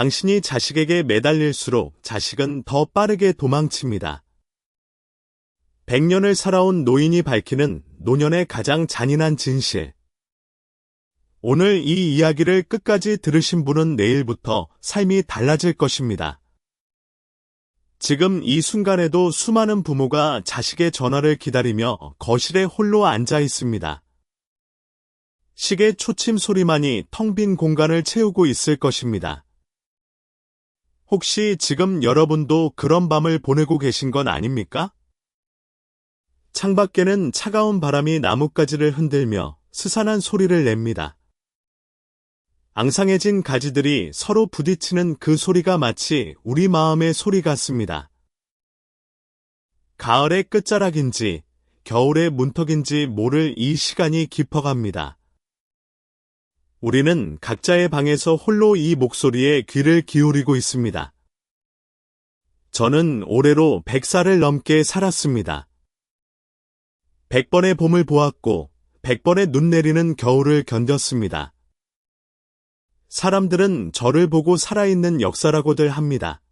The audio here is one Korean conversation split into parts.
당신이 자식에게 매달릴수록 자식은 더 빠르게 도망칩니다. 100년을 살아온 노인이 밝히는 노년의 가장 잔인한 진실. 오늘 이 이야기를 끝까지 들으신 분은 내일부터 삶이 달라질 것입니다. 지금 이 순간에도 수많은 부모가 자식의 전화를 기다리며 거실에 홀로 앉아 있습니다. 시계 초침 소리만이 텅 빈 공간을 채우고 있을 것입니다. 혹시 지금 여러분도 그런 밤을 보내고 계신 건 아닙니까? 창밖에는 차가운 바람이 나뭇가지를 흔들며 스산한 소리를 냅니다. 앙상해진 가지들이 서로 부딪히는 그 소리가 마치 우리 마음의 소리 같습니다. 가을의 끝자락인지 겨울의 문턱인지 모를 이 시간이 깊어갑니다. 우리는 각자의 방에서 홀로 이 목소리에 귀를 기울이고 있습니다. 저는 올해로 100살을 넘게 살았습니다. 100번의 봄을 보았고 100번의 눈 내리는 겨울을 견뎠습니다. 사람들은 저를 보고 살아있는 역사라고들 합니다.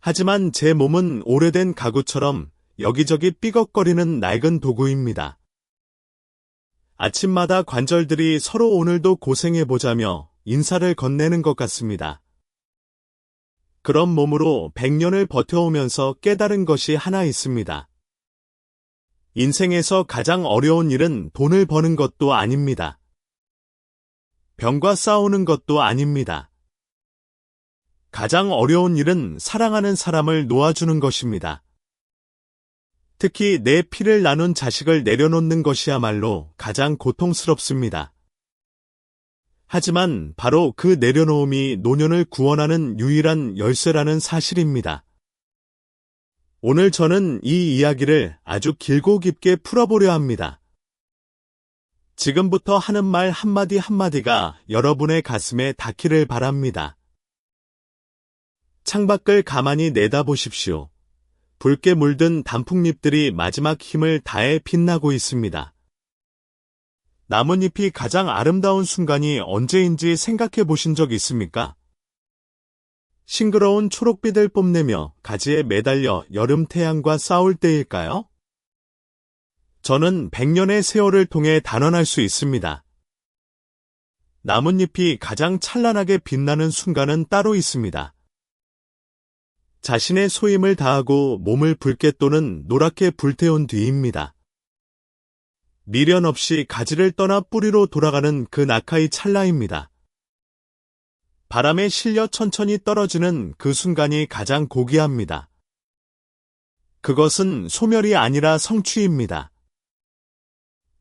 하지만 제 몸은 오래된 가구처럼 여기저기 삐걱거리는 낡은 도구입니다. 아침마다 관절들이 서로 오늘도 고생해보자며 인사를 건네는 것 같습니다. 그런 몸으로 100년을 버텨오면서 깨달은 것이 하나 있습니다. 인생에서 가장 어려운 일은 돈을 버는 것도 아닙니다. 병과 싸우는 것도 아닙니다. 가장 어려운 일은 사랑하는 사람을 놓아주는 것입니다. 특히 내 피를 나눈 자식을 내려놓는 것이야말로 가장 고통스럽습니다. 하지만 바로 그 내려놓음이 노년을 구원하는 유일한 열쇠라는 사실입니다. 오늘 저는 이 이야기를 아주 길고 깊게 풀어보려 합니다. 지금부터 하는 말 한마디 한마디가 여러분의 가슴에 닿기를 바랍니다. 창밖을 가만히 내다보십시오. 붉게 물든 단풍잎들이 마지막 힘을 다해 빛나고 있습니다. 나뭇잎이 가장 아름다운 순간이 언제인지 생각해 보신 적 있습니까? 싱그러운 초록빛을 뽐내며 가지에 매달려 여름 태양과 싸울 때일까요? 저는 100년의 세월을 통해 단언할 수 있습니다. 나뭇잎이 가장 찬란하게 빛나는 순간은 따로 있습니다. 자신의 소임을 다하고 몸을 붉게 또는 노랗게 불태운 뒤입니다. 미련 없이 가지를 떠나 뿌리로 돌아가는 그 낙하의 찰나입니다. 바람에 실려 천천히 떨어지는 그 순간이 가장 고귀합니다. 그것은 소멸이 아니라 성취입니다.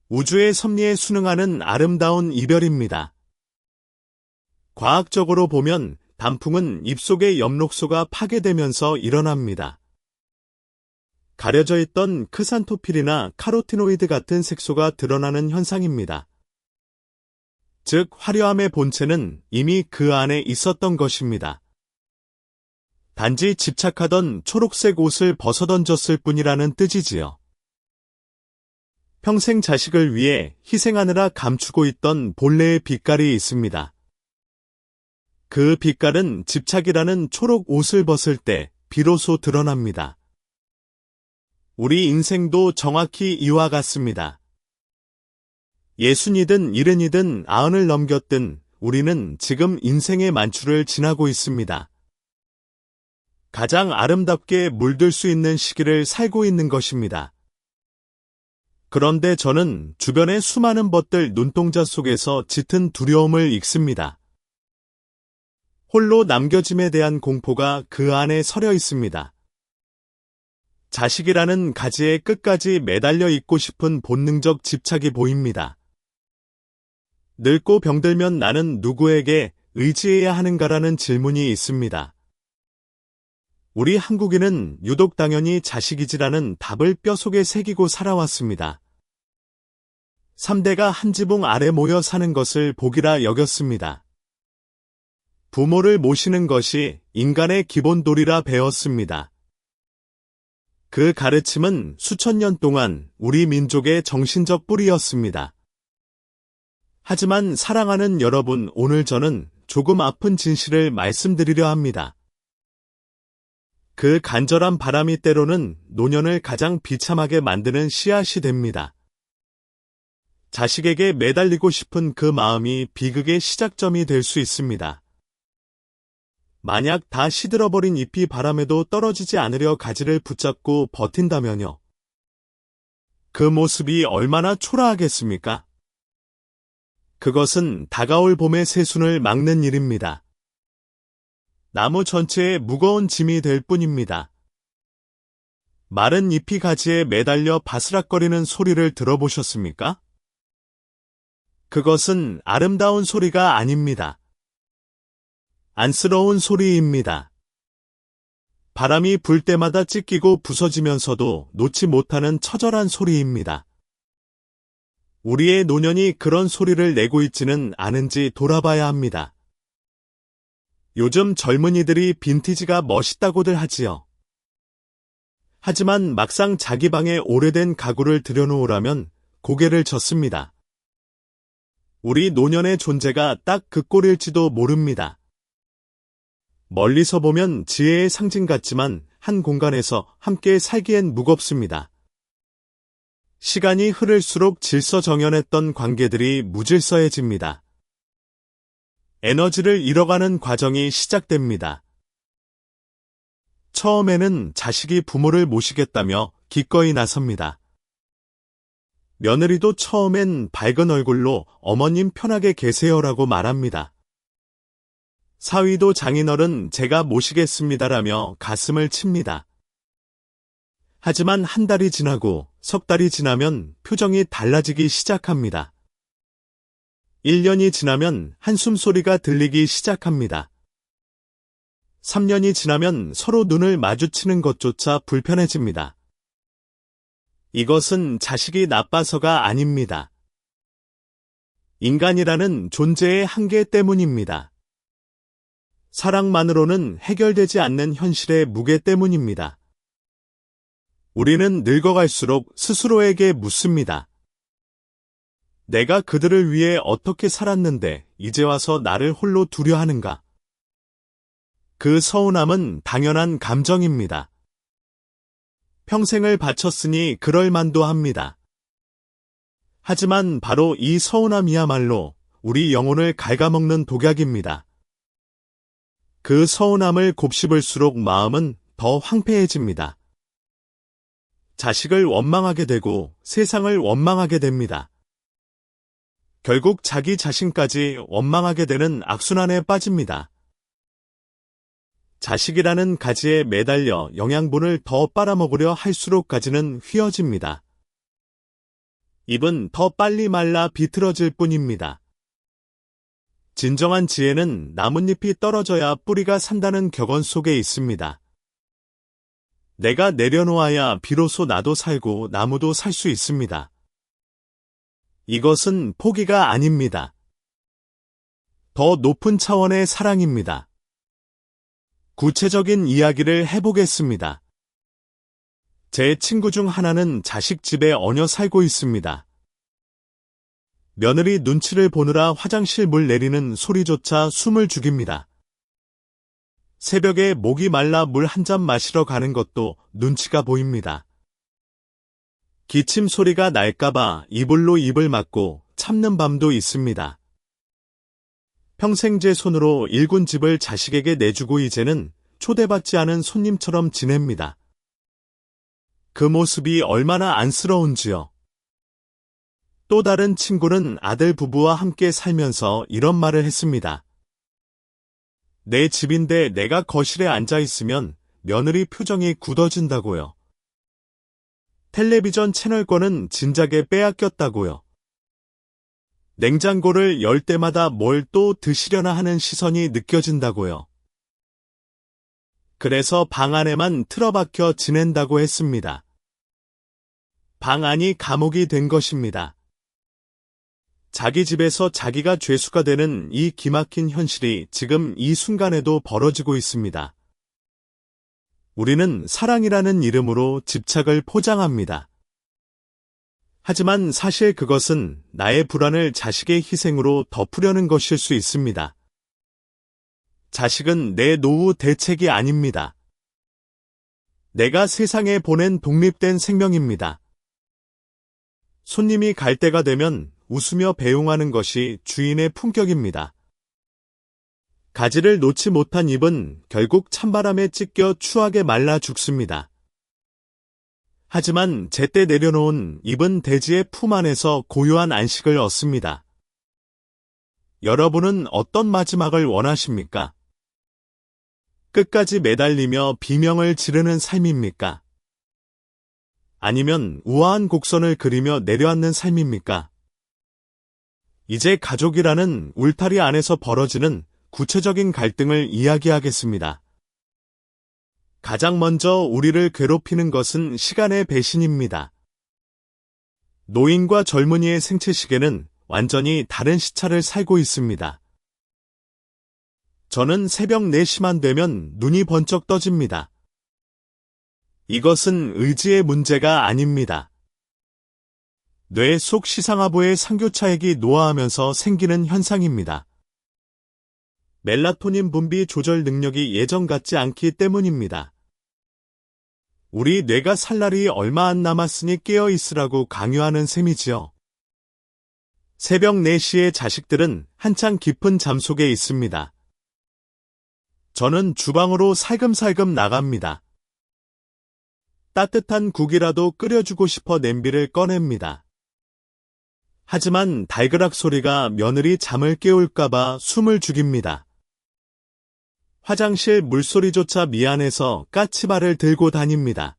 우주의 섭리에 순응하는 아름다운 이별입니다. 과학적으로 보면 단풍은 잎속의 엽록소가 파괴되면서 일어납니다. 가려져 있던 크산토필이나 카로티노이드 같은 색소가 드러나는 현상입니다. 즉, 화려함의 본체는 이미 그 안에 있었던 것입니다. 단지 집착하던 초록색 옷을 벗어던졌을 뿐이라는 뜻이지요. 평생 자식을 위해 희생하느라 감추고 있던 본래의 빛깔이 있습니다. 그 빛깔은 집착이라는 초록 옷을 벗을 때 비로소 드러납니다. 우리 인생도 정확히 이와 같습니다. 60이든 70이든 90을 넘겼든 우리는 지금 인생의 만추를 지나고 있습니다. 가장 아름답게 물들 수 있는 시기를 살고 있는 것입니다. 그런데 저는 주변의 수많은 벗들 눈동자 속에서 짙은 두려움을 읽습니다. 홀로 남겨짐에 대한 공포가 그 안에 서려 있습니다. 자식이라는 가지에 끝까지 매달려 있고 싶은 본능적 집착이 보입니다. 늙고 병들면 나는 누구에게 의지해야 하는가라는 질문이 있습니다. 우리 한국인은 유독 당연히 자식이지라는 답을 뼈속에 새기고 살아왔습니다. 3대가 한 지붕 아래 모여 사는 것을 복이라 여겼습니다. 부모를 모시는 것이 인간의 기본 도리라 배웠습니다. 그 가르침은 수천 년 동안 우리 민족의 정신적 뿌리였습니다. 하지만 사랑하는 여러분, 오늘 저는 조금 아픈 진실을 말씀드리려 합니다. 그 간절한 바람이 때로는 노년을 가장 비참하게 만드는 씨앗이 됩니다. 자식에게 매달리고 싶은 그 마음이 비극의 시작점이 될 수 있습니다. 만약 다 시들어버린 잎이 바람에도 떨어지지 않으려 가지를 붙잡고 버틴다면요. 그 모습이 얼마나 초라하겠습니까? 그것은 다가올 봄의 새순을 막는 일입니다. 나무 전체에 무거운 짐이 될 뿐입니다. 마른 잎이 가지에 매달려 바스락거리는 소리를 들어보셨습니까? 그것은 아름다운 소리가 아닙니다. 안쓰러운 소리입니다. 바람이 불 때마다 찢기고 부서지면서도 놓지 못하는 처절한 소리입니다. 우리의 노년이 그런 소리를 내고 있지는 않은지 돌아봐야 합니다. 요즘 젊은이들이 빈티지가 멋있다고들 하지요. 하지만 막상 자기 방에 오래된 가구를 들여놓으라면 고개를 젓습니다. 우리 노년의 존재가 딱 그 꼴일지도 모릅니다. 멀리서 보면 지혜의 상징 같지만 한 공간에서 함께 살기엔 무겁습니다. 시간이 흐를수록 질서정연했던 관계들이 무질서해집니다. 에너지를 잃어가는 과정이 시작됩니다. 처음에는 자식이 부모를 모시겠다며 기꺼이 나섭니다. 며느리도 처음엔 밝은 얼굴로 어머님 편하게 계세요라고 말합니다. 사위도 장인어른 제가 모시겠습니다라며 가슴을 칩니다. 하지만 한 달이 지나고 석 달이 지나면 표정이 달라지기 시작합니다. 1년이 지나면 한숨 소리가 들리기 시작합니다. 3년이 지나면 서로 눈을 마주치는 것조차 불편해집니다. 이것은 자식이 나빠서가 아닙니다. 인간이라는 존재의 한계 때문입니다. 사랑만으로는 해결되지 않는 현실의 무게 때문입니다. 우리는 늙어갈수록 스스로에게 묻습니다. 내가 그들을 위해 어떻게 살았는데 이제 와서 나를 홀로 두려 하는가? 그 서운함은 당연한 감정입니다. 평생을 바쳤으니 그럴 만도 합니다. 하지만 바로 이 서운함이야말로 우리 영혼을 갉아먹는 독약입니다. 그 서운함을 곱씹을수록 마음은 더 황폐해집니다. 자식을 원망하게 되고 세상을 원망하게 됩니다. 결국 자기 자신까지 원망하게 되는 악순환에 빠집니다. 자식이라는 가지에 매달려 영양분을 더 빨아먹으려 할수록 가지는 휘어집니다. 잎은 더 빨리 말라 비틀어질 뿐입니다. 진정한 지혜는 나뭇잎이 떨어져야 뿌리가 산다는 격언 속에 있습니다. 내가 내려놓아야 비로소 나도 살고 나무도 살 수 있습니다. 이것은 포기가 아닙니다. 더 높은 차원의 사랑입니다. 구체적인 이야기를 해보겠습니다. 제 친구 중 하나는 자식 집에 얹혀 살고 있습니다. 며느리 눈치를 보느라 화장실 물 내리는 소리조차 숨을 죽입니다. 새벽에 목이 말라 물 한 잔 마시러 가는 것도 눈치가 보입니다. 기침 소리가 날까봐 이불로 입을 막고 참는 밤도 있습니다. 평생 제 손으로 일군 집을 자식에게 내주고 이제는 초대받지 않은 손님처럼 지냅니다. 그 모습이 얼마나 안쓰러운지요. 또 다른 친구는 아들 부부와 함께 살면서 이런 말을 했습니다. 내 집인데 내가 거실에 앉아 있으면 며느리 표정이 굳어진다고요. 텔레비전 채널권은 진작에 빼앗겼다고요. 냉장고를 열 때마다 뭘 또 드시려나 하는 시선이 느껴진다고요. 그래서 방 안에만 틀어박혀 지낸다고 했습니다. 방 안이 감옥이 된 것입니다. 자기 집에서 자기가 죄수가 되는 이 기막힌 현실이 지금 이 순간에도 벌어지고 있습니다. 우리는 사랑이라는 이름으로 집착을 포장합니다. 하지만 사실 그것은 나의 불안을 자식의 희생으로 덮으려는 것일 수 있습니다. 자식은 내 노후 대책이 아닙니다. 내가 세상에 보낸 독립된 생명입니다. 손님이 갈 때가 되면 웃으며 배웅하는 것이 주인의 품격입니다. 가지를 놓지 못한 잎은 결국 찬바람에 찢겨 추하게 말라 죽습니다. 하지만 제때 내려놓은 잎은 대지의 품 안에서 고요한 안식을 얻습니다. 여러분은 어떤 마지막을 원하십니까? 끝까지 매달리며 비명을 지르는 삶입니까? 아니면 우아한 곡선을 그리며 내려앉는 삶입니까? 이제 가족이라는 울타리 안에서 벌어지는 구체적인 갈등을 이야기하겠습니다. 가장 먼저 우리를 괴롭히는 것은 시간의 배신입니다. 노인과 젊은이의 생체 시계는 완전히 다른 시차를 살고 있습니다. 저는 새벽 4시만 되면 눈이 번쩍 떠집니다. 이것은 의지의 문제가 아닙니다. 뇌 속 시상하부의 상교차액이 노화하면서 생기는 현상입니다. 멜라토닌 분비 조절 능력이 예전 같지 않기 때문입니다. 우리 뇌가 살 날이 얼마 안 남았으니 깨어 있으라고 강요하는 셈이지요. 새벽 4시에 자식들은 한창 깊은 잠 속에 있습니다. 저는 주방으로 살금살금 나갑니다. 따뜻한 국이라도 끓여주고 싶어 냄비를 꺼냅니다. 하지만 달그락 소리가 며느리 잠을 깨울까봐 숨을 죽입니다. 화장실 물소리조차 미안해서 까치발을 들고 다닙니다.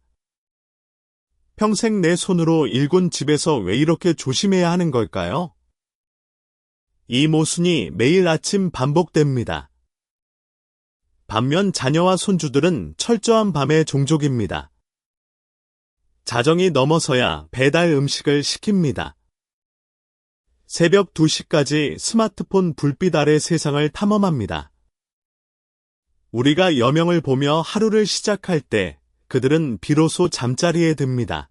평생 내 손으로 일군 집에서 왜 이렇게 조심해야 하는 걸까요? 이 모순이 매일 아침 반복됩니다. 반면 자녀와 손주들은 철저한 밤의 종족입니다. 자정이 넘어서야 배달 음식을 시킵니다. 새벽 2시까지 스마트폰 불빛 아래 세상을 탐험합니다. 우리가 여명을 보며 하루를 시작할 때 그들은 비로소 잠자리에 듭니다.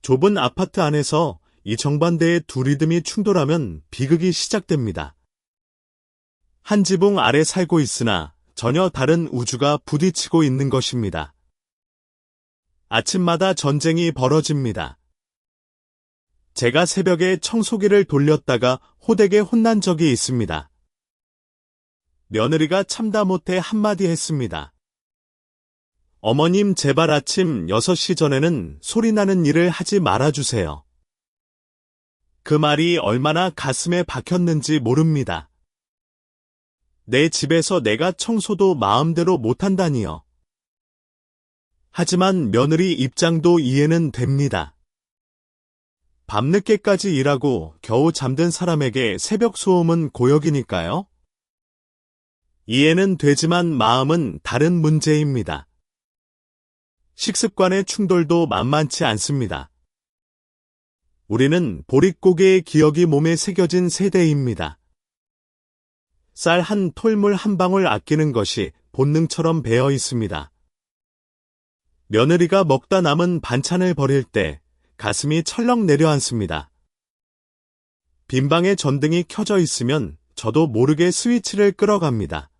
좁은 아파트 안에서 이 정반대의 두 리듬이 충돌하면 비극이 시작됩니다. 한 지붕 아래 살고 있으나 전혀 다른 우주가 부딪히고 있는 것입니다. 아침마다 전쟁이 벌어집니다. 제가 새벽에 청소기를 돌렸다가 호되게 혼난 적이 있습니다. 며느리가 참다 못해 한마디 했습니다. 어머님, 제발 아침 6시 전에는 소리나는 일을 하지 말아주세요. 그 말이 얼마나 가슴에 박혔는지 모릅니다. 내 집에서 내가 청소도 마음대로 못한다니요. 하지만 며느리 입장도 이해는 됩니다. 밤늦게까지 일하고 겨우 잠든 사람에게 새벽 소음은 고역이니까요. 이해는 되지만 마음은 다른 문제입니다. 식습관의 충돌도 만만치 않습니다. 우리는 보릿고개의 기억이 몸에 새겨진 세대입니다. 쌀 한 톨물 한 방울 아끼는 것이 본능처럼 배어 있습니다. 며느리가 먹다 남은 반찬을 버릴 때 가슴이 철렁 내려앉습니다. 빈방에 전등이 켜져 있으면 저도 모르게 스위치를 끌어갑니다.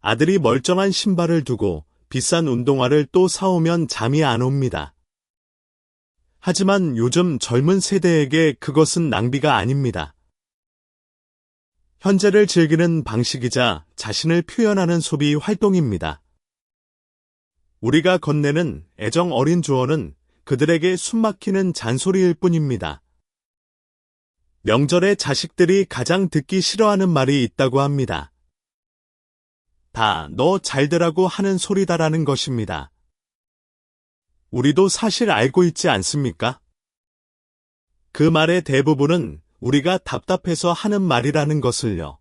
아들이 멀쩡한 신발을 두고 비싼 운동화를 또 사오면 잠이 안 옵니다. 하지만 요즘 젊은 세대에게 그것은 낭비가 아닙니다. 현재를 즐기는 방식이자 자신을 표현하는 소비 활동입니다. 우리가 건네는 애정 어린 조언은 그들에게 숨막히는 잔소리일 뿐입니다. 명절에 자식들이 가장 듣기 싫어하는 말이 있다고 합니다. 다 너 잘되라고 하는 소리다라는 것입니다. 우리도 사실 알고 있지 않습니까? 그 말의 대부분은 우리가 답답해서 하는 말이라는 것을요.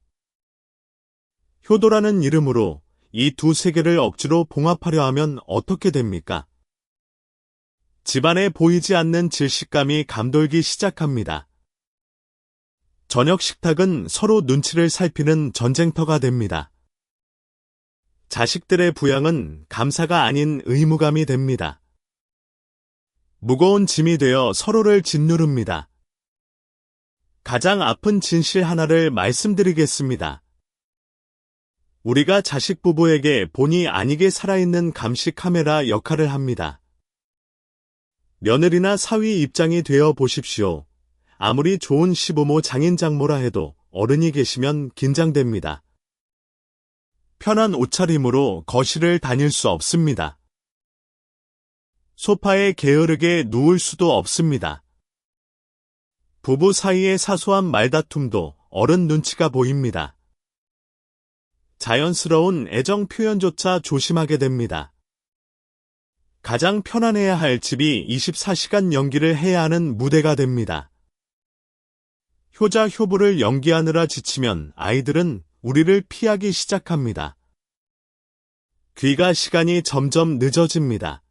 효도라는 이름으로 이 두 세계를 억지로 봉합하려 하면 어떻게 됩니까? 집안에 보이지 않는 질식감이 감돌기 시작합니다. 저녁 식탁은 서로 눈치를 살피는 전쟁터가 됩니다. 자식들의 부양은 감사가 아닌 의무감이 됩니다. 무거운 짐이 되어 서로를 짓누릅니다. 가장 아픈 진실 하나를 말씀드리겠습니다. 우리가 자식 부부에게 본의 아니게 살아있는 감시 카메라 역할을 합니다. 며느리나 사위 입장이 되어 보십시오. 아무리 좋은 시부모 장인장모라 해도 어른이 계시면 긴장됩니다. 편한 옷차림으로 거실을 다닐 수 없습니다. 소파에 게으르게 누울 수도 없습니다. 부부 사이의 사소한 말다툼도 어른 눈치가 보입니다. 자연스러운 애정 표현조차 조심하게 됩니다. 가장 편안해야 할 집이 24시간 연기를 해야 하는 무대가 됩니다. 효자 효부를 연기하느라 지치면 아이들은 우리를 피하기 시작합니다. 귀가 시간이 점점 늦어집니다.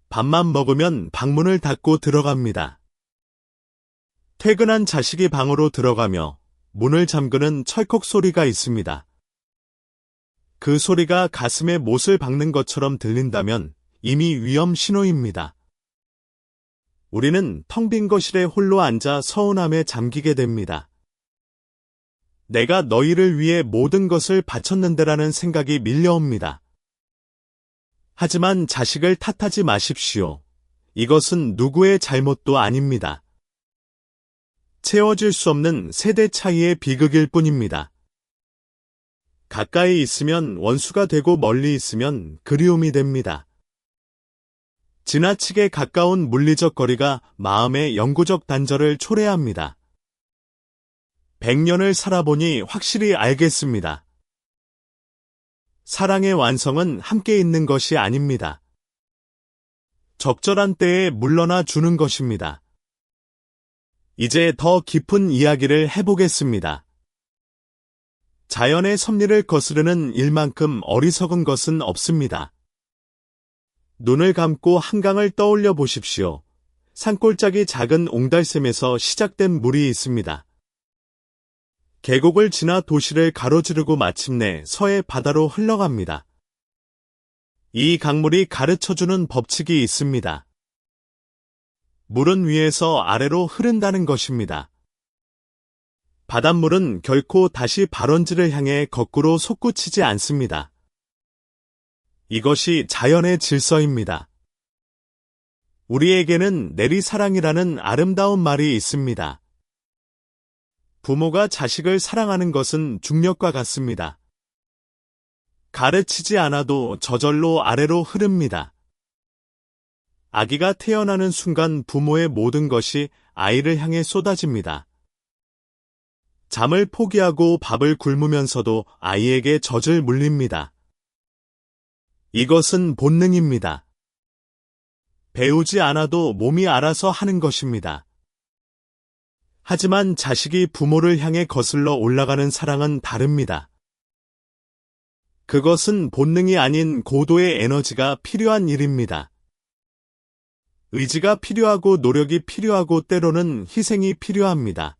밥만 먹으면 방문을 닫고 들어갑니다. 퇴근한 자식이 방으로 들어가며 문을 잠그는 철컥 소리가 있습니다. 그 소리가 가슴에 못을 박는 것처럼 들린다면 이미 위험 신호입니다. 우리는 텅 빈 거실에 홀로 앉아 서운함에 잠기게 됩니다. 내가 너희를 위해 모든 것을 바쳤는데라는 생각이 밀려옵니다. 하지만 자식을 탓하지 마십시오. 이것은 누구의 잘못도 아닙니다. 채워질 수 없는 세대 차이의 비극일 뿐입니다. 가까이 있으면 원수가 되고 멀리 있으면 그리움이 됩니다. 지나치게 가까운 물리적 거리가 마음의 영구적 단절을 초래합니다. 100년을 살아보니 확실히 알겠습니다. 사랑의 완성은 함께 있는 것이 아닙니다. 적절한 때에 물러나 주는 것입니다. 이제 더 깊은 이야기를 해보겠습니다. 자연의 섭리를 거스르는 일만큼 어리석은 것은 없습니다. 눈을 감고 한강을 떠올려 보십시오. 산골짜기 작은 옹달샘에서 시작된 물이 있습니다. 계곡을 지나 도시를 가로지르고 마침내 서해 바다로 흘러갑니다. 이 강물이 가르쳐주는 법칙이 있습니다. 물은 위에서 아래로 흐른다는 것입니다. 바닷물은 결코 다시 발원지를 향해 거꾸로 솟구치지 않습니다. 이것이 자연의 질서입니다. 우리에게는 내리사랑이라는 아름다운 말이 있습니다. 부모가 자식을 사랑하는 것은 중력과 같습니다. 가르치지 않아도 저절로 아래로 흐릅니다. 아기가 태어나는 순간 부모의 모든 것이 아이를 향해 쏟아집니다. 잠을 포기하고 밥을 굶으면서도 아이에게 젖을 물립니다. 이것은 본능입니다. 배우지 않아도 몸이 알아서 하는 것입니다. 하지만 자식이 부모를 향해 거슬러 올라가는 사랑은 다릅니다. 그것은 본능이 아닌 고도의 에너지가 필요한 일입니다. 의지가 필요하고 노력이 필요하고 때로는 희생이 필요합니다.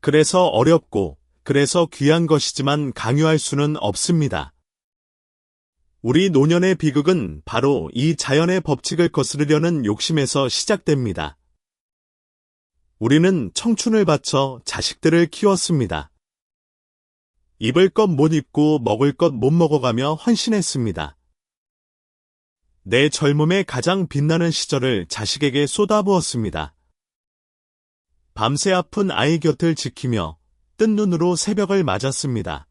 그래서 어렵고 그래서 귀한 것이지만 강요할 수는 없습니다. 우리 노년의 비극은 바로 이 자연의 법칙을 거스르려는 욕심에서 시작됩니다. 우리는 청춘을 바쳐 자식들을 키웠습니다. 입을 것 못 입고 먹을 것 못 먹어가며 헌신했습니다. 내 젊음의 가장 빛나는 시절을 자식에게 쏟아부었습니다. 밤새 아픈 아이 곁을 지키며 뜬 눈으로 새벽을 맞았습니다.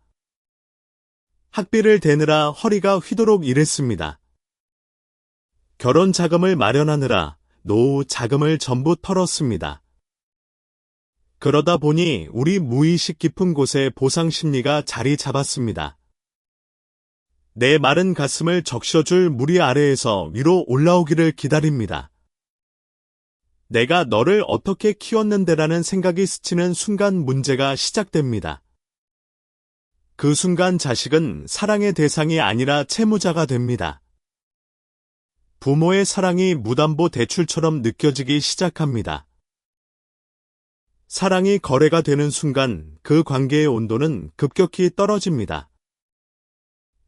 학비를 대느라 허리가 휘도록 일했습니다. 결혼 자금을 마련하느라 노후 자금을 전부 털었습니다. 그러다 보니 우리 무의식 깊은 곳에 보상 심리가 자리 잡았습니다. 내 마른 가슴을 적셔줄 무리 아래에서 위로 올라오기를 기다립니다. 내가 너를 어떻게 키웠는데라는 생각이 스치는 순간 문제가 시작됩니다. 그 순간 자식은 사랑의 대상이 아니라 채무자가 됩니다. 부모의 사랑이 무담보 대출처럼 느껴지기 시작합니다. 사랑이 거래가 되는 순간 그 관계의 온도는 급격히 떨어집니다.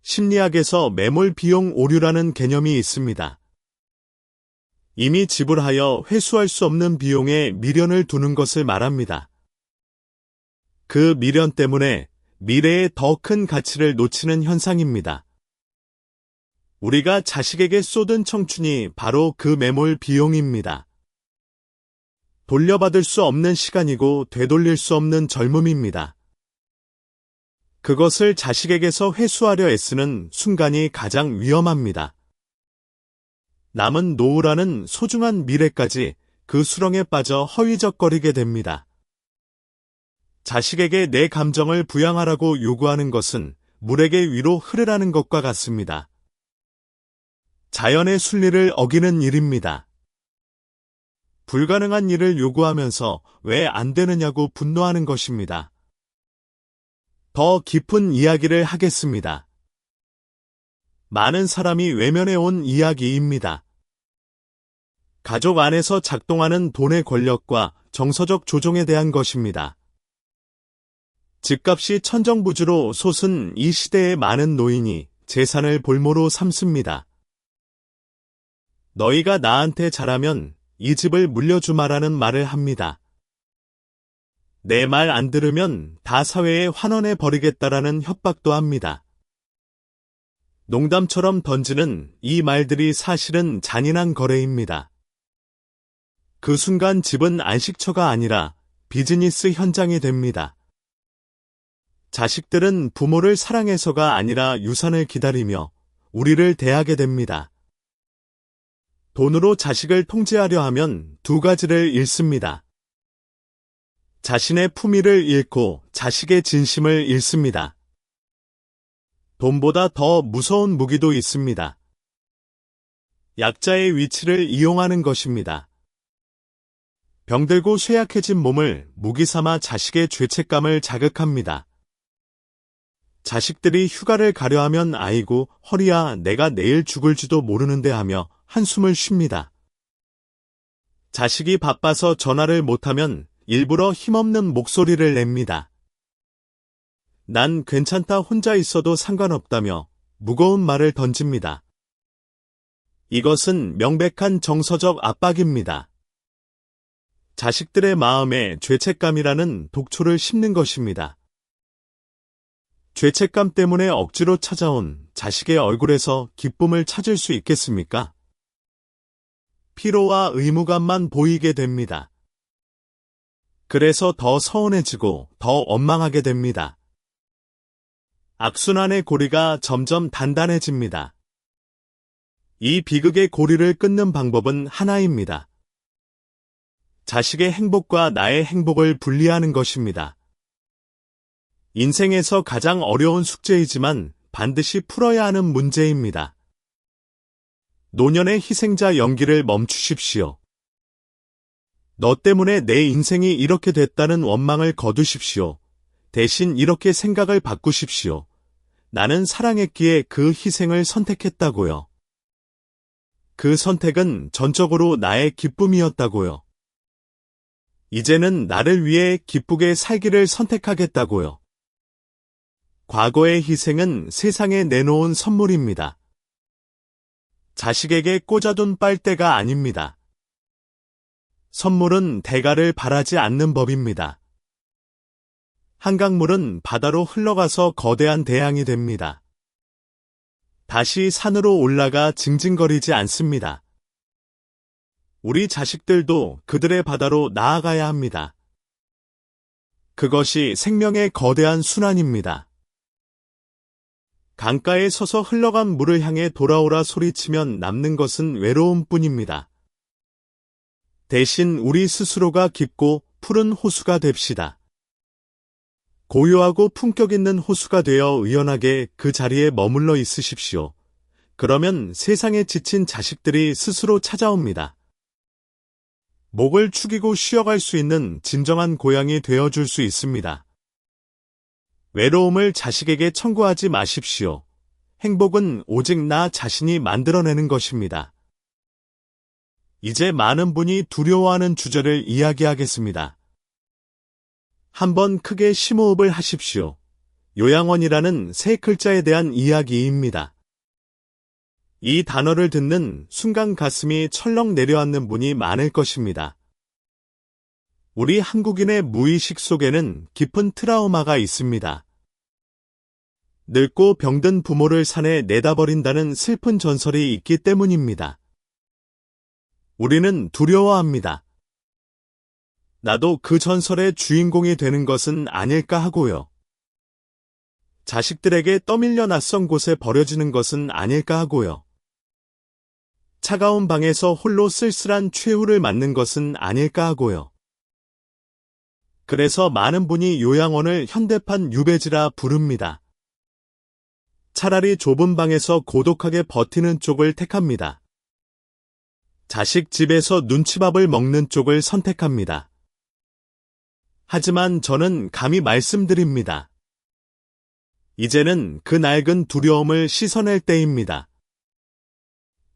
심리학에서 매몰 비용 오류라는 개념이 있습니다. 이미 지불하여 회수할 수 없는 비용에 미련을 두는 것을 말합니다. 그 미련 때문에 미래에 더 큰 가치를 놓치는 현상입니다. 우리가 자식에게 쏟은 청춘이 바로 그 매몰 비용입니다. 돌려받을 수 없는 시간이고 되돌릴 수 없는 젊음입니다. 그것을 자식에게서 회수하려 애쓰는 순간이 가장 위험합니다. 남은 노후라는 소중한 미래까지 그 수렁에 빠져 허위적거리게 됩니다. 자식에게 내 감정을 부양하라고 요구하는 것은 물에게 위로 흐르라는 것과 같습니다. 자연의 순리를 어기는 일입니다. 불가능한 일을 요구하면서 왜 안 되느냐고 분노하는 것입니다. 더 깊은 이야기를 하겠습니다. 많은 사람이 외면해 온 이야기입니다. 가족 안에서 작동하는 돈의 권력과 정서적 조종에 대한 것입니다. 집값이 천정부지로 솟은 이 시대의 많은 노인이 재산을 볼모로 삼습니다. 너희가 나한테 잘하면 이 집을 물려주마라는 말을 합니다. 내 말 안 들으면 다 사회에 환원해 버리겠다라는 협박도 합니다. 농담처럼 던지는 이 말들이 사실은 잔인한 거래입니다. 그 순간 집은 안식처가 아니라 비즈니스 현장이 됩니다. 자식들은 부모를 사랑해서가 아니라 유산을 기다리며 우리를 대하게 됩니다. 돈으로 자식을 통제하려 하면 두 가지를 잃습니다. 자신의 품위를 잃고 자식의 진심을 잃습니다. 돈보다 더 무서운 무기도 있습니다. 약자의 위치를 이용하는 것입니다. 병들고 쇠약해진 몸을 무기 삼아 자식의 죄책감을 자극합니다. 자식들이 휴가를 가려 하면 아이고 허리야 내가 내일 죽을지도 모르는데 하며 한숨을 쉽니다. 자식이 바빠서 전화를 못하면 일부러 힘없는 목소리를 냅니다. 난 괜찮다 혼자 있어도 상관없다며 무거운 말을 던집니다. 이것은 명백한 정서적 압박입니다. 자식들의 마음에 죄책감이라는 독초를 심는 것입니다. 죄책감 때문에 억지로 찾아온 자식의 얼굴에서 기쁨을 찾을 수 있겠습니까? 피로와 의무감만 보이게 됩니다. 그래서 더 서운해지고 더 원망하게 됩니다. 악순환의 고리가 점점 단단해집니다. 이 비극의 고리를 끊는 방법은 하나입니다. 자식의 행복과 나의 행복을 분리하는 것입니다. 인생에서 가장 어려운 숙제이지만 반드시 풀어야 하는 문제입니다. 노년의 희생자 연기를 멈추십시오. 너 때문에 내 인생이 이렇게 됐다는 원망을 거두십시오. 대신 이렇게 생각을 바꾸십시오. 나는 사랑했기에 그 희생을 선택했다고요. 그 선택은 전적으로 나의 기쁨이었다고요. 이제는 나를 위해 기쁘게 살기를 선택하겠다고요. 과거의 희생은 세상에 내놓은 선물입니다. 자식에게 꽂아둔 빨대가 아닙니다. 선물은 대가를 바라지 않는 법입니다. 한강물은 바다로 흘러가서 거대한 대양이 됩니다. 다시 산으로 올라가 징징거리지 않습니다. 우리 자식들도 그들의 바다로 나아가야 합니다. 그것이 생명의 거대한 순환입니다. 강가에 서서 흘러간 물을 향해 돌아오라 소리치면 남는 것은 외로움뿐입니다. 대신 우리 스스로가 깊고 푸른 호수가 됩시다. 고요하고 품격 있는 호수가 되어 의연하게 그 자리에 머물러 있으십시오. 그러면 세상에 지친 자식들이 스스로 찾아옵니다. 목을 축이고 쉬어갈 수 있는 진정한 고향이 되어줄 수 있습니다. 외로움을 자식에게 청구하지 마십시오. 행복은 오직 나 자신이 만들어내는 것입니다. 이제 많은 분이 두려워하는 주제를 이야기하겠습니다. 한번 크게 심호흡을 하십시오. 요양원이라는 세 글자에 대한 이야기입니다. 이 단어를 듣는 순간 가슴이 철렁 내려앉는 분이 많을 것입니다. 우리 한국인의 무의식 속에는 깊은 트라우마가 있습니다. 늙고 병든 부모를 산에 내다 버린다는 슬픈 전설이 있기 때문입니다. 우리는 두려워합니다. 나도 그 전설의 주인공이 되는 것은 아닐까 하고요. 자식들에게 떠밀려 낯선 곳에 버려지는 것은 아닐까 하고요. 차가운 방에서 홀로 쓸쓸한 최후를 맞는 것은 아닐까 하고요. 그래서 많은 분이 요양원을 현대판 유배지라 부릅니다. 차라리 좁은 방에서 고독하게 버티는 쪽을 택합니다. 자식 집에서 눈치밥을 먹는 쪽을 선택합니다. 하지만 저는 감히 말씀드립니다. 이제는 그 낡은 두려움을 씻어낼 때입니다.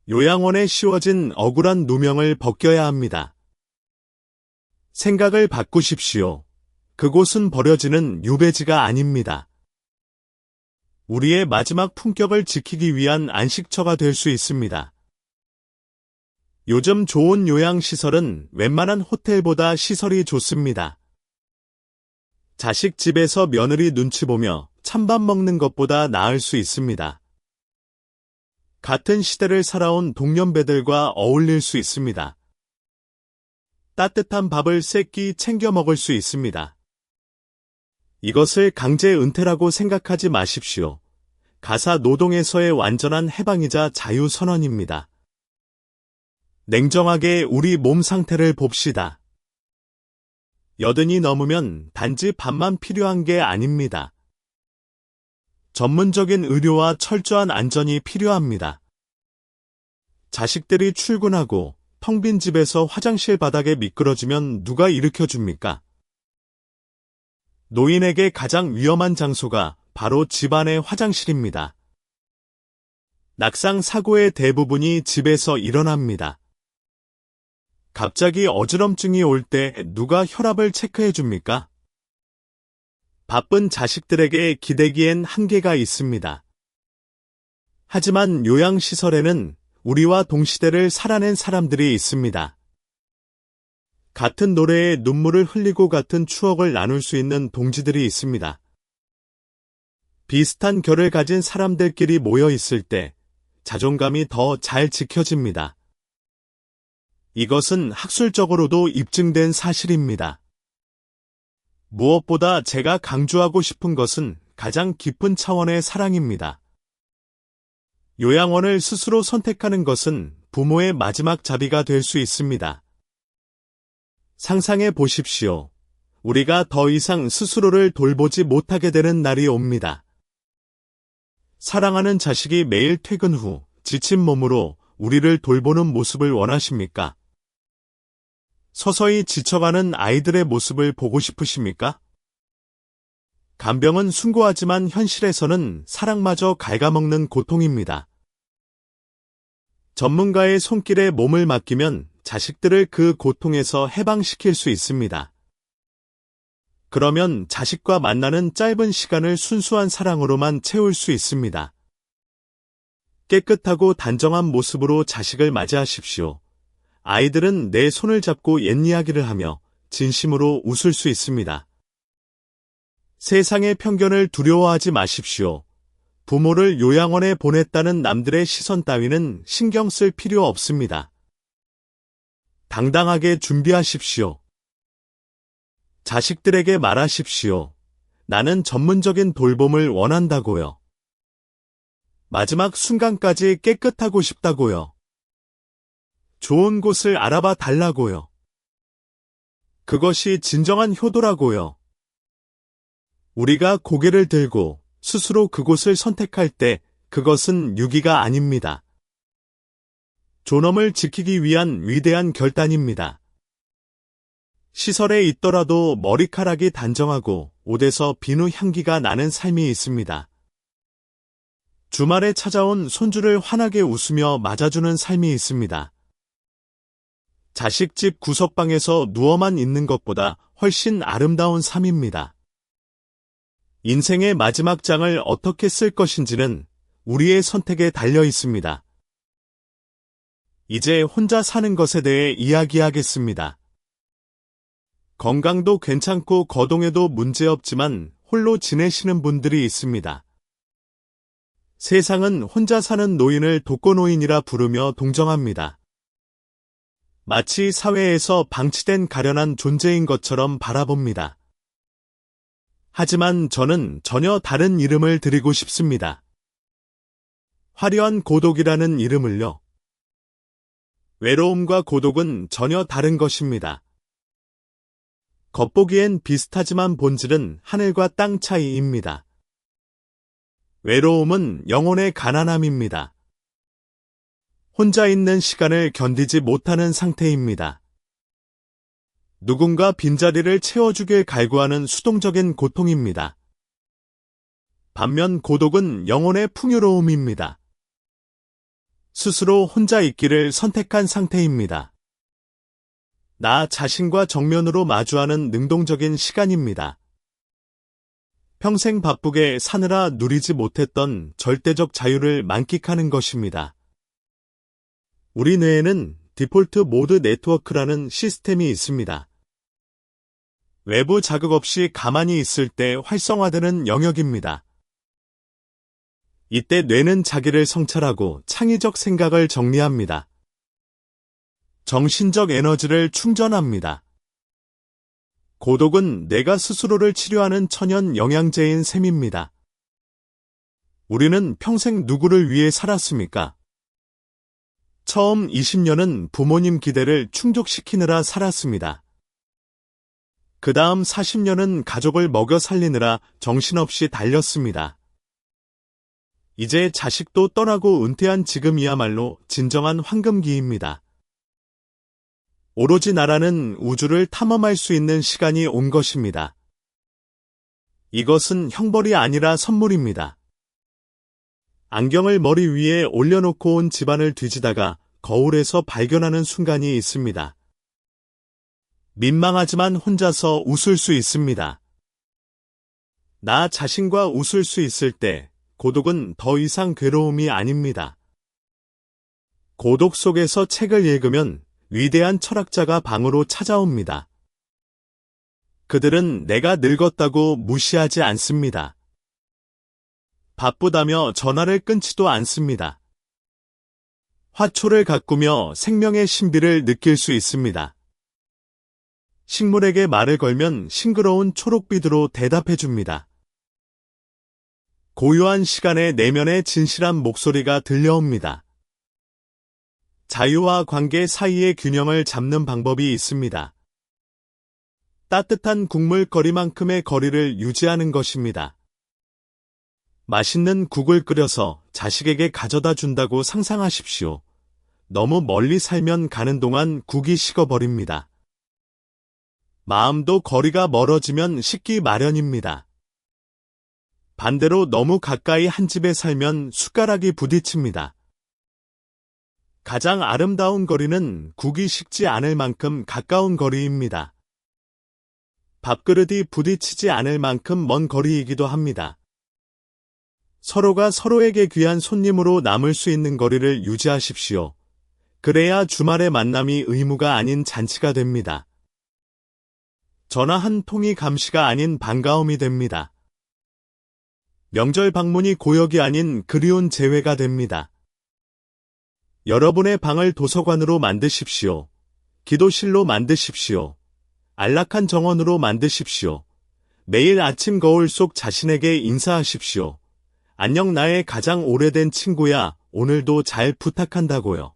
요양원에 씌워진 억울한 누명을 벗겨야 합니다. 생각을 바꾸십시오. 그곳은 버려지는 유배지가 아닙니다. 우리의 마지막 품격을 지키기 위한 안식처가 될 수 있습니다. 요즘 좋은 요양시설은 웬만한 호텔보다 시설이 좋습니다. 자식 집에서 며느리 눈치 보며 찬밥 먹는 것보다 나을 수 있습니다. 같은 시대를 살아온 동년배들과 어울릴 수 있습니다. 따뜻한 밥을 세 끼 챙겨 먹을 수 있습니다. 이것을 강제 은퇴라고 생각하지 마십시오. 가사 노동에서의 완전한 해방이자 자유선언입니다. 냉정하게 우리 몸 상태를 봅시다. 80이 넘으면 단지 밥만 필요한 게 아닙니다. 전문적인 의료와 철저한 안전이 필요합니다. 자식들이 출근하고 텅 빈 집에서 화장실 바닥에 미끄러지면 누가 일으켜줍니까? 노인에게 가장 위험한 장소가 바로 집안의 화장실입니다. 낙상 사고의 대부분이 집에서 일어납니다. 갑자기 어지럼증이 올 때 누가 혈압을 체크해 줍니까? 바쁜 자식들에게 기대기엔 한계가 있습니다. 하지만 요양시설에는 우리와 동시대를 살아낸 사람들이 있습니다. 같은 노래에 눈물을 흘리고 같은 추억을 나눌 수 있는 동지들이 있습니다. 비슷한 결을 가진 사람들끼리 모여 있을 때 자존감이 더 잘 지켜집니다. 이것은 학술적으로도 입증된 사실입니다. 무엇보다 제가 강조하고 싶은 것은 가장 깊은 차원의 사랑입니다. 요양원을 스스로 선택하는 것은 부모의 마지막 자비가 될 수 있습니다. 상상해 보십시오. 우리가 더 이상 스스로를 돌보지 못하게 되는 날이 옵니다. 사랑하는 자식이 매일 퇴근 후 지친 몸으로 우리를 돌보는 모습을 원하십니까? 서서히 지쳐가는 아이들의 모습을 보고 싶으십니까? 간병은 숭고하지만 현실에서는 사랑마저 갉아먹는 고통입니다. 전문가의 손길에 몸을 맡기면 자식들을 그 고통에서 해방시킬 수 있습니다. 그러면 자식과 만나는 짧은 시간을 순수한 사랑으로만 채울 수 있습니다. 깨끗하고 단정한 모습으로 자식을 맞이하십시오. 아이들은 내 손을 잡고 옛 이야기를 하며 진심으로 웃을 수 있습니다. 세상의 편견을 두려워하지 마십시오. 부모를 요양원에 보냈다는 남들의 시선 따위는 신경 쓸 필요 없습니다. 당당하게 준비하십시오. 자식들에게 말하십시오. 나는 전문적인 돌봄을 원한다고요. 마지막 순간까지 깨끗하고 싶다고요. 좋은 곳을 알아봐 달라고요. 그것이 진정한 효도라고요. 우리가 고개를 들고 스스로 그곳을 선택할 때 그것은 유기가 아닙니다. 존엄을 지키기 위한 위대한 결단입니다. 시설에 있더라도 머리카락이 단정하고 옷에서 비누 향기가 나는 삶이 있습니다. 주말에 찾아온 손주를 환하게 웃으며 맞아주는 삶이 있습니다. 자식 집 구석방에서 누워만 있는 것보다 훨씬 아름다운 삶입니다. 인생의 마지막 장을 어떻게 쓸 것인지는 우리의 선택에 달려 있습니다. 이제 혼자 사는 것에 대해 이야기하겠습니다. 건강도 괜찮고 거동에도 문제없지만 홀로 지내시는 분들이 있습니다. 세상은 혼자 사는 노인을 독거노인이라 부르며 동정합니다. 마치 사회에서 방치된 가련한 존재인 것처럼 바라봅니다. 하지만 저는 전혀 다른 이름을 드리고 싶습니다. 화려한 고독이라는 이름을요. 외로움과 고독은 전혀 다른 것입니다. 겉보기엔 비슷하지만 본질은 하늘과 땅 차이입니다. 외로움은 영혼의 가난함입니다. 혼자 있는 시간을 견디지 못하는 상태입니다. 누군가 빈자리를 채워주길 갈구하는 수동적인 고통입니다. 반면 고독은 영혼의 풍요로움입니다. 스스로 혼자 있기를 선택한 상태입니다. 나 자신과 정면으로 마주하는 능동적인 시간입니다. 평생 바쁘게 사느라 누리지 못했던 절대적 자유를 만끽하는 것입니다. 우리 뇌에는 디폴트 모드 네트워크라는 시스템이 있습니다. 외부 자극 없이 가만히 있을 때 활성화되는 영역입니다. 이때 뇌는 자기를 성찰하고 창의적 생각을 정리합니다. 정신적 에너지를 충전합니다. 고독은 내가 스스로를 치료하는 천연 영양제인 셈입니다. 우리는 평생 누구를 위해 살았습니까? 처음 20년은 부모님 기대를 충족시키느라 살았습니다. 그 다음 40년은 가족을 먹여 살리느라 정신없이 달렸습니다. 이제 자식도 떠나고 은퇴한 지금이야말로 진정한 황금기입니다. 오로지 나라는 우주를 탐험할 수 있는 시간이 온 것입니다. 이것은 형벌이 아니라 선물입니다. 안경을 머리 위에 올려놓고 온 집안을 뒤지다가 거울에서 발견하는 순간이 있습니다. 민망하지만 혼자서 웃을 수 있습니다. 나 자신과 웃을 수 있을 때 고독은 더 이상 괴로움이 아닙니다. 고독 속에서 책을 읽으면 위대한 철학자가 방으로 찾아옵니다. 그들은 내가 늙었다고 무시하지 않습니다. 바쁘다며 전화를 끊지도 않습니다. 화초를 가꾸며 생명의 신비를 느낄 수 있습니다. 식물에게 말을 걸면 싱그러운 초록빛으로 대답해 줍니다. 고요한 시간에 내면의 진실한 목소리가 들려옵니다. 자유와 관계 사이의 균형을 잡는 방법이 있습니다. 따뜻한 국물거리만큼의 거리를 유지하는 것입니다. 맛있는 국을 끓여서 자식에게 가져다 준다고 상상하십시오. 너무 멀리 살면 가는 동안 국이 식어버립니다. 마음도 거리가 멀어지면 식기 마련입니다. 반대로 너무 가까이 한 집에 살면 숟가락이 부딪힙니다. 가장 아름다운 거리는 국이 식지 않을 만큼 가까운 거리입니다. 밥그릇이 부딪히지 않을 만큼 먼 거리이기도 합니다. 서로가 서로에게 귀한 손님으로 남을 수 있는 거리를 유지하십시오. 그래야 주말의 만남이 의무가 아닌 잔치가 됩니다. 전화 한 통이 감시가 아닌 반가움이 됩니다. 명절 방문이 고역이 아닌 그리운 재회가 됩니다. 여러분의 방을 도서관으로 만드십시오. 기도실로 만드십시오. 안락한 정원으로 만드십시오. 매일 아침 거울 속 자신에게 인사하십시오. 안녕 나의 가장 오래된 친구야, 오늘도 잘 부탁한다고요.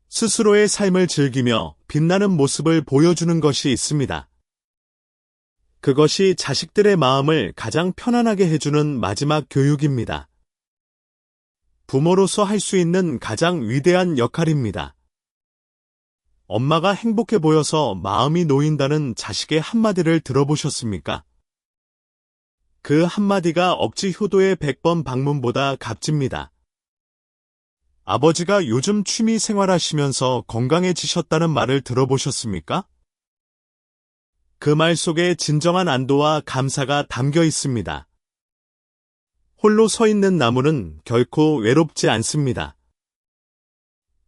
스스로의 삶을 즐기며 빛나는 모습을 보여주는 것이 있습니다. 그것이 자식들의 마음을 가장 편안하게 해주는 마지막 교육입니다. 부모로서 할 수 있는 가장 위대한 역할입니다. 엄마가 행복해 보여서 마음이 놓인다는 자식의 한마디를 들어보셨습니까? 그 한마디가 억지 효도의 100번 방문보다 값집니다. 아버지가 요즘 취미 생활하시면서 건강해지셨다는 말을 들어보셨습니까? 그 말 속에 진정한 안도와 감사가 담겨 있습니다. 홀로 서 있는 나무는 결코 외롭지 않습니다.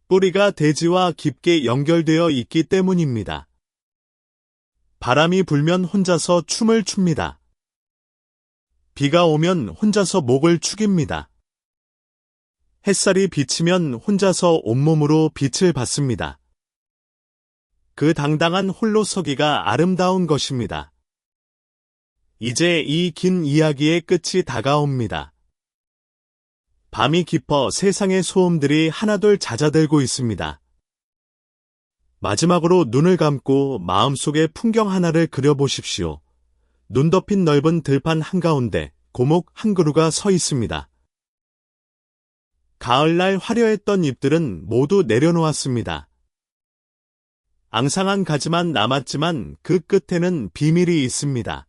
뿌리가 대지와 깊게 연결되어 있기 때문입니다. 바람이 불면 혼자서 춤을 춥니다. 비가 오면 혼자서 목을 축입니다. 햇살이 비치면 혼자서 온몸으로 빛을 받습니다. 그 당당한 홀로서기가 아름다운 것입니다. 이제 이 긴 이야기의 끝이 다가옵니다. 밤이 깊어 세상의 소음들이 하나둘 잦아들고 있습니다. 마지막으로 눈을 감고 마음속에 풍경 하나를 그려보십시오. 눈 덮인 넓은 들판 한가운데 고목 한 그루가 서 있습니다. 가을날 화려했던 잎들은 모두 내려놓았습니다. 앙상한 가지만 남았지만 그 끝에는 비밀이 있습니다.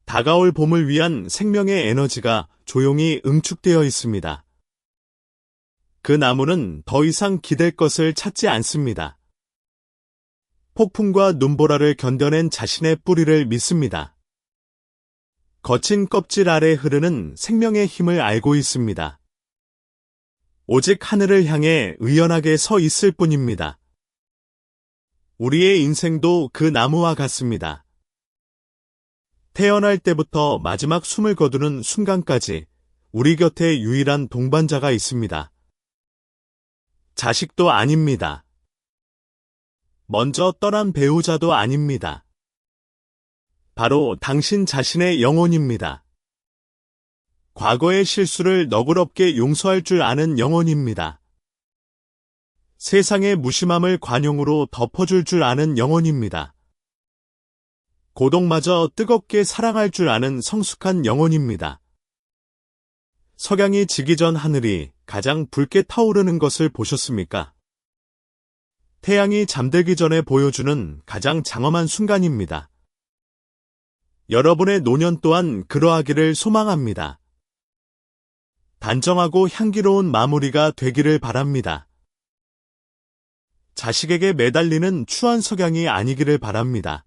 다가올 봄을 위한 생명의 에너지가 조용히 응축되어 있습니다. 그 나무는 더 이상 기댈 것을 찾지 않습니다. 폭풍과 눈보라를 견뎌낸 자신의 뿌리를 믿습니다. 거친 껍질 아래 흐르는 생명의 힘을 알고 있습니다. 오직 하늘을 향해 의연하게 서 있을 뿐입니다. 우리의 인생도 그 나무와 같습니다. 태어날 때부터 마지막 숨을 거두는 순간까지 우리 곁에 유일한 동반자가 있습니다. 자식도 아닙니다. 먼저 떠난 배우자도 아닙니다. 바로 당신 자신의 영혼입니다. 과거의 실수를 너그럽게 용서할 줄 아는 영혼입니다. 세상의 무심함을 관용으로 덮어줄 줄 아는 영혼입니다. 고독마저 뜨겁게 사랑할 줄 아는 성숙한 영혼입니다. 석양이 지기 전 하늘이 가장 붉게 타오르는 것을 보셨습니까? 태양이 잠들기 전에 보여주는 가장 장엄한 순간입니다. 여러분의 노년 또한 그러하기를 소망합니다. 단정하고 향기로운 마무리가 되기를 바랍니다. 자식에게 매달리는 추한 석양이 아니기를 바랍니다.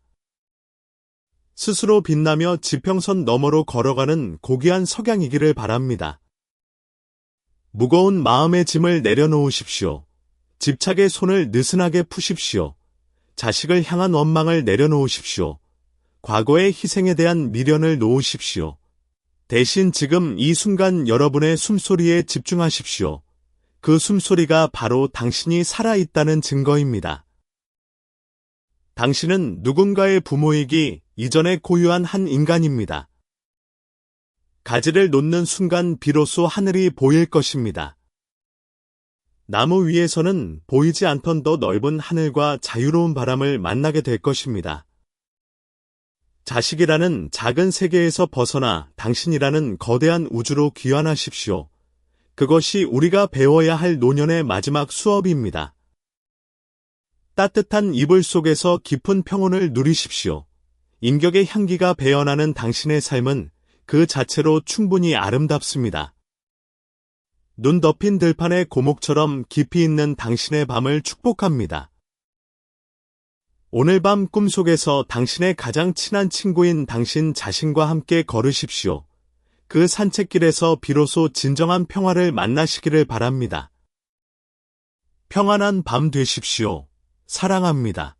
스스로 빛나며 지평선 너머로 걸어가는 고귀한 석양이기를 바랍니다. 무거운 마음의 짐을 내려놓으십시오. 집착의 손을 느슨하게 푸십시오. 자식을 향한 원망을 내려놓으십시오. 과거의 희생에 대한 미련을 놓으십시오. 대신 지금 이 순간 여러분의 숨소리에 집중하십시오. 그 숨소리가 바로 당신이 살아있다는 증거입니다. 당신은 누군가의 부모이기 이전에 고유한 한 인간입니다. 가지를 놓는 순간 비로소 하늘이 보일 것입니다. 나무 위에서는 보이지 않던 더 넓은 하늘과 자유로운 바람을 만나게 될 것입니다. 자식이라는 작은 세계에서 벗어나 당신이라는 거대한 우주로 귀환하십시오. 그것이 우리가 배워야 할 노년의 마지막 수업입니다. 따뜻한 이불 속에서 깊은 평온을 누리십시오. 인격의 향기가 배어나는 당신의 삶은 그 자체로 충분히 아름답습니다. 눈 덮인 들판의 고목처럼 깊이 있는 당신의 밤을 축복합니다. 오늘 밤 꿈속에서 당신의 가장 친한 친구인 당신 자신과 함께 걸으십시오. 그 산책길에서 비로소 진정한 평화를 만나시기를 바랍니다. 평안한 밤 되십시오. 사랑합니다.